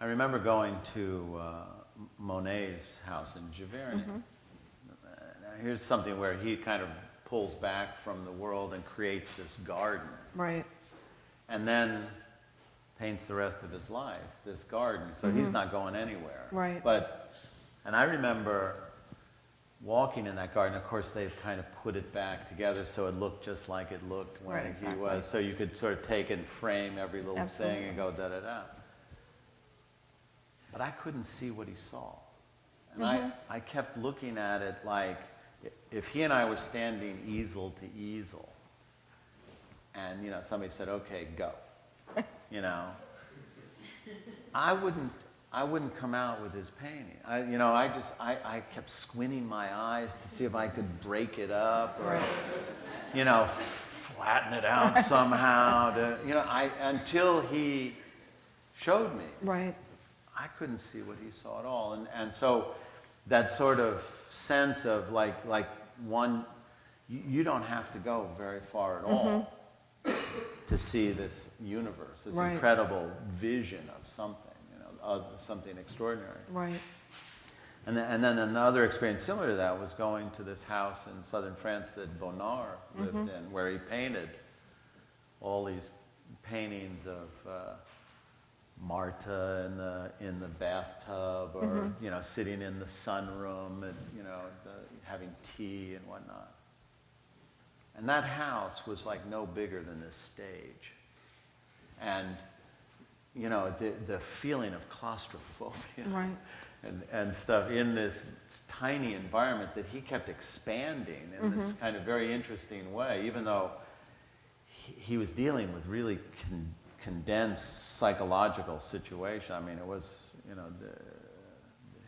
I remember going to Monet's house in Giverny. Now here's something where he kind of pulls back from the world and creates this garden. Right. And then paints the rest of his life, this garden. So he's not going anywhere. Right. And I remember walking in that garden. Of course, they've kind of put it back together so it looked just like it looked when he was. So you could sort of take and frame every little thing and go da-da-da. But I couldn't see what he saw. And I kept looking at it like if he and I were standing easel to easel, and somebody said, "Okay, go," I wouldn't come out with his painting. I kept squinting my eyes to see if I could break it up or, flatten it out somehow. Until he showed me. Right. I couldn't see what he saw at all. And so that sort of sense of like one, you don't have to go very far at all to see this universe, this incredible vision of something, of something extraordinary. Right. And then another experience similar to that was going to this house in southern France that Bonnard lived in, where he painted all these paintings of Martha in the bathtub, or sitting in the sunroom, and having tea and whatnot. And that house was like no bigger than this stage, and the feeling of claustrophobia and stuff in this tiny environment that he kept expanding in this kind of very interesting way, even though he was dealing with really condensed psychological situation. I mean, it was,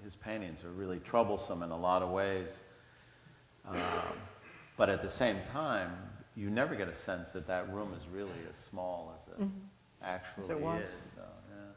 his paintings are really troublesome in a lot of ways. But at the same time, you never get a sense that that room is really as small as it actually is. So, yeah.